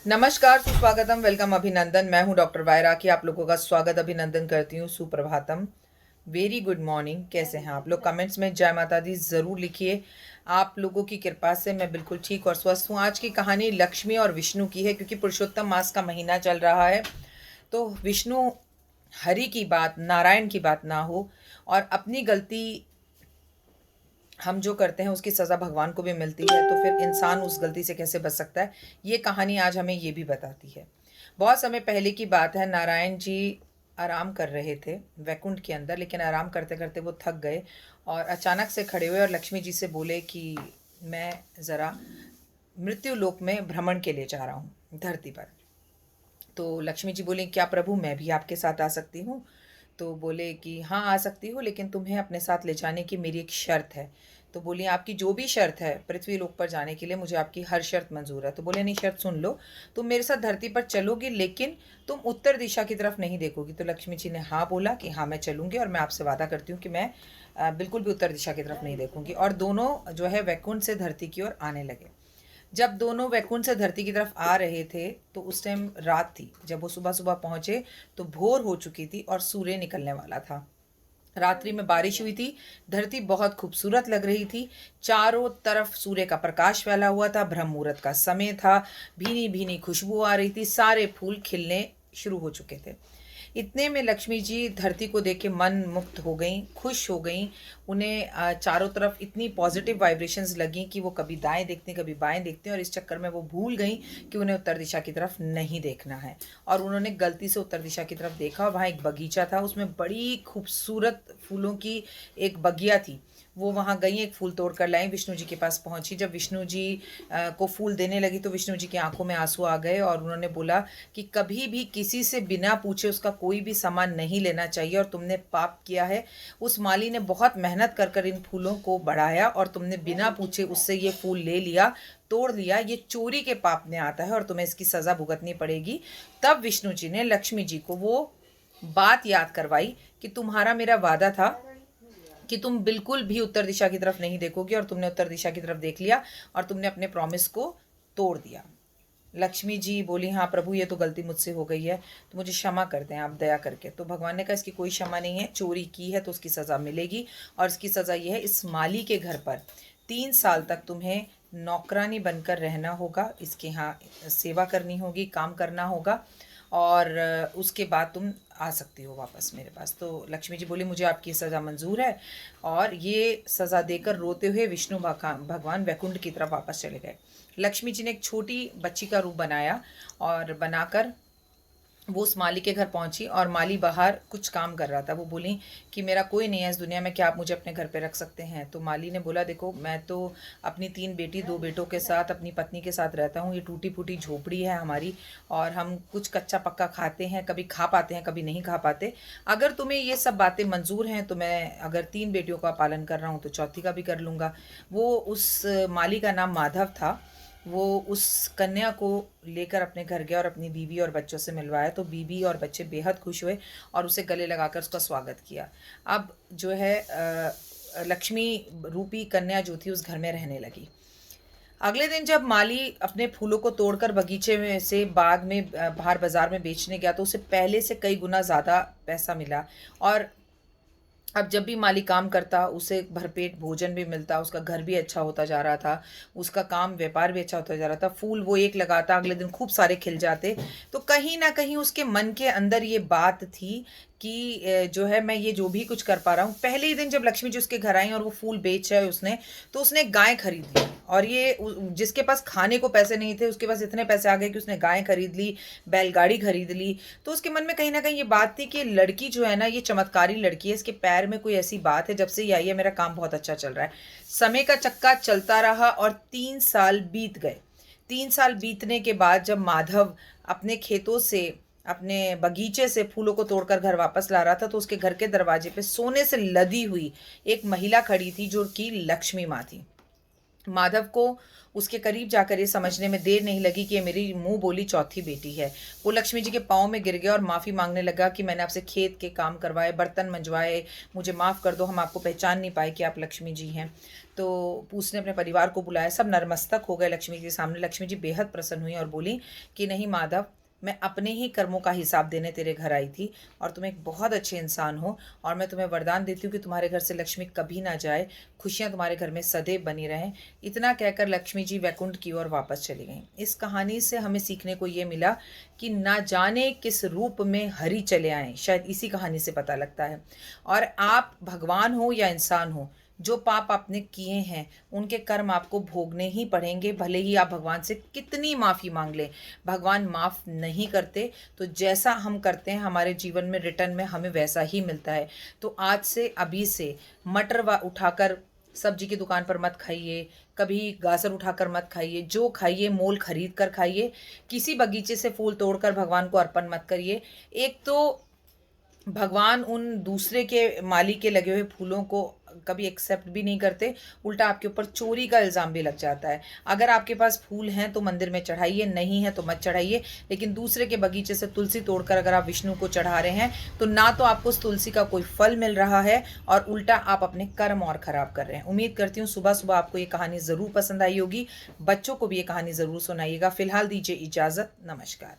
नमस्कार, सुस्वागतम, वेलकम, अभिनंदन। मैं हूं डॉक्टर वायरा की आप लोगों का स्वागत अभिनंदन करती हूं। सुप्रभातम, वेरी गुड मॉर्निंग। कैसे हैं आप लोग? कमेंट्स में जय माता दी ज़रूर लिखिए। आप लोगों की कृपा से मैं बिल्कुल ठीक और स्वस्थ हूं। आज की कहानी लक्ष्मी और विष्णु की है, क्योंकि पुरुषोत्तम मास का महीना चल रहा है। तो विष्णु हरि की बात, नारायण की बात ना हो, और अपनी गलती हम जो करते हैं उसकी सज़ा भगवान को भी मिलती है, तो फिर इंसान उस गलती से कैसे बच सकता है, ये कहानी आज हमें ये भी बताती है। बहुत समय पहले की बात है। नारायण जी आराम कर रहे थे वैकुंठ के अंदर, लेकिन आराम करते करते वो थक गए और अचानक से खड़े हुए और लक्ष्मी जी से बोले कि मैं ज़रा मृत्यु लोक में भ्रमण के लिए जा रहा हूँ, धरती पर। तो लक्ष्मी जी बोली, क्या प्रभु, मैं भी आपके साथ आ सकती हूँ? तो बोले कि हाँ, आ सकती हो, लेकिन तुम्हें अपने साथ ले जाने की मेरी एक शर्त है। तो बोली, आपकी जो भी शर्त है पृथ्वी लोक पर जाने के लिए, मुझे आपकी हर शर्त मंजूर है। तो बोले, नहीं, शर्त सुन लो। तुम मेरे साथ धरती पर चलोगी, लेकिन तुम उत्तर दिशा की तरफ नहीं देखोगी। तो लक्ष्मी जी ने हाँ बोला कि हाँ, मैं चलूंगी, और मैं आपसे वादा करती हूँ कि मैं बिल्कुल भी उत्तर दिशा की तरफ नहीं देखूंगी। और दोनों जो है वैकुंठ से धरती की ओर आने लगे। जब दोनों वैकुंठ से धरती की तरफ आ रहे थे तो उस टाइम रात थी। जब वो सुबह सुबह पहुंचे तो भोर हो चुकी थी और सूर्य निकलने वाला था। रात्रि में बारिश हुई थी। धरती बहुत खूबसूरत लग रही थी। चारों तरफ सूर्य का प्रकाश फैला हुआ था। ब्रह्म मुहूर्त का समय था। भीनी भीनी खुशबू आ रही थी। सारे फूल खिलने शुरू हो चुके थे। इतने में लक्ष्मी जी धरती को देख के मन मुक्त हो गई, खुश हो गई। उन्हें चारों तरफ इतनी पॉजिटिव वाइब्रेशंस लगी कि वो कभी दाएं देखती, कभी बाएं देखती, और इस चक्कर में वो भूल गई कि उन्हें उत्तर दिशा की तरफ नहीं देखना है। और उन्होंने गलती से उत्तर दिशा की तरफ देखा, और वहाँ एक बगीचा था, उसमें बड़ी खूबसूरत फूलों की एक बगिया थी। वो वहाँ गई, एक फूल तोड़ कर लाई, विष्णु जी के पास पहुँची। जब विष्णु जी को फूल देने लगी तो विष्णु जी की आंखों में आंसू आ गए, और उन्होंने बोला कि कभी भी किसी से बिना पूछे उसका कोई भी सामान नहीं लेना चाहिए, और तुमने पाप किया है। उस माली ने बहुत मेहनत कर कर इन फूलों को बढ़ाया, और तुमने बिना पूछे उससे ये फूल ले लिया, तोड़ लिया। ये चोरी के पाप में आता है और तुम्हें इसकी सज़ा भुगतनी पड़ेगी। तब विष्णु जी ने लक्ष्मी जी को वो बात याद करवाई कि तुम्हारा मेरा वादा था कि तुम बिल्कुल भी उत्तर दिशा की तरफ नहीं देखोगी, और तुमने उत्तर दिशा की तरफ देख लिया और तुमने अपने प्रॉमिस को तोड़ दिया। लक्ष्मी जी बोली, हाँ प्रभु, ये तो गलती मुझसे हो गई है, तो मुझे क्षमा कर दें आप दया करके। तो भगवान ने कहा, इसकी कोई क्षमा नहीं है, चोरी की है तो उसकी सज़ा मिलेगी। और इसकी सज़ा ये है, इस माली के घर पर 3 साल तक तुम्हें नौकरानी बनकर रहना होगा, इसके यहाँ सेवा करनी होगी, काम करना होगा, और उसके बाद तुम आ सकती हो वापस मेरे पास। तो लक्ष्मी जी बोली, मुझे आपकी सज़ा मंजूर है। और ये सज़ा देकर रोते हुए विष्णु भगवान वैकुंठ की तरफ वापस चले गए। लक्ष्मी जी ने एक छोटी बच्ची का रूप बनाया, और बनाकर वो उस माली के घर पहुंची, और माली बाहर कुछ काम कर रहा था। वो बोली कि मेरा कोई नहीं है इस दुनिया में, क्या आप मुझे अपने घर पे रख सकते हैं? तो माली ने बोला, देखो, मैं तो अपनी 3 बेटी 2 बेटों के साथ, अपनी पत्नी के साथ रहता हूँ। ये टूटी फूटी झोपड़ी है हमारी, और हम कुछ कच्चा पक्का खाते हैं, कभी खा पाते हैं, कभी नहीं खा पाते। अगर तुम्हें ये सब बातें मंजूर हैं तो मैं, अगर 3 बेटियों का पालन कर रहा हूँ तो चौथी का भी कर लूँगा। वो उस माली का नाम माधव था। वो उस कन्या को लेकर अपने घर गया और अपनी बीवी और बच्चों से मिलवाया। तो बीवी और बच्चे बेहद खुश हुए और उसे गले लगाकर उसका स्वागत किया। अब जो है लक्ष्मी रूपी कन्या जो थी उस घर में रहने लगी। अगले दिन जब माली अपने फूलों को तोड़कर बगीचे में से बाग में बाहर बाजार में बेचने गया, तो उसे पहले से कई गुना ज़्यादा पैसा मिला। और अब जब भी माली काम करता उसे भरपेट भोजन भी मिलता, उसका घर भी अच्छा होता जा रहा था, उसका काम व्यापार भी अच्छा होता जा रहा था। फूल वो एक लगाता, अगले दिन खूब सारे खिल जाते। तो कहीं ना कहीं उसके मन के अंदर ये बात थी कि जो है, मैं ये जो भी कुछ कर पा रहा हूँ। पहले ही दिन जब लक्ष्मी जी उसके घर आई और वो फूल बेच रहा है उसने, तो उसने गाय खरीद ली। और ये जिसके पास खाने को पैसे नहीं थे, उसके पास इतने पैसे आ गए कि उसने गाय खरीद ली, बैलगाड़ी खरीद ली। तो उसके मन में कहीं ना कहीं ये बात थी कि लड़की जो है ना, ये चमत्कारी लड़की है, इसके पैर में कोई ऐसी बात है, जब से ये आई है मेरा काम बहुत अच्छा चल रहा है। समय का चक्का चलता रहा और 3 साल बीत गए। 3 साल बीतने के बाद जब माधव अपने खेतों से, अपने बगीचे से फूलों को तोड़कर घर वापस ला रहा था, तो उसके घर के दरवाजे पे सोने से लदी हुई एक महिला खड़ी थी, जो कि लक्ष्मी माँ थी। माधव को उसके करीब जाकर ये समझने में देर नहीं लगी कि ये मेरी मुंह बोली चौथी बेटी है। वो लक्ष्मी जी के पाँव में गिर गया और माफ़ी मांगने लगा कि मैंने आपसे खेत के काम करवाए, बर्तन मंजवाए, मुझे माफ़ कर दो, हम आपको पहचान नहीं पाए कि आप लक्ष्मी जी हैं। तो उसने अपने परिवार को बुलाया, सब नतमस्तक हो गए लक्ष्मी जी के सामने। लक्ष्मी जी बेहद प्रसन्न हुई और बोली कि नहीं माधव, मैं अपने ही कर्मों का हिसाब देने तेरे घर आई थी और तुम एक बहुत अच्छे इंसान हो और मैं तुम्हें वरदान देती हूँ कि तुम्हारे घर से लक्ष्मी कभी ना जाए, खुशियाँ तुम्हारे घर में सदैव बनी रहें। इतना कहकर लक्ष्मी जी वैकुंठ की ओर वापस चली गईं। इस कहानी से हमें सीखने को ये मिला कि ना जाने किस रूप में हरि चले आए, शायद इसी कहानी से पता लगता है। और आप भगवान हो या इंसान हो, जो पाप आपने किए हैं उनके कर्म आपको भोगने ही पड़ेंगे, भले ही आप भगवान से कितनी माफ़ी मांग लें, भगवान माफ़ नहीं करते। तो जैसा हम करते हैं हमारे जीवन में रिटर्न में हमें वैसा ही मिलता है। तो आज से अभी से मटर उठाकर सब्जी की दुकान पर मत खाइए, कभी गाजर उठाकर मत खाइए, जो खाइए मोल खरीद कर खाइए, किसी बगीचे से फूल तोड़कर भगवान को अर्पण मत करिए। एक तो भगवान उन दूसरे के माली के लगे हुए फूलों को कभी एक्सेप्ट भी नहीं करते, उल्टा आपके ऊपर चोरी का इल्ज़ाम भी लग जाता है। अगर आपके पास फूल हैं तो मंदिर में चढ़ाइए, नहीं है तो मत चढ़ाइए। लेकिन दूसरे के बगीचे से तुलसी तोड़कर अगर आप विष्णु को चढ़ा रहे हैं तो ना तो आपको उस तुलसी का कोई फल मिल रहा है और उल्टा आप अपने कर्म और ख़राब कर रहे हैं। उम्मीद करती हूँ सुबह सुबह आपको ये कहानी ज़रूर पसंद आई होगी। बच्चों को भी ये कहानी ज़रूर सुनाइएगा। फ़िलहाल दीजिए इजाज़त, नमस्कार।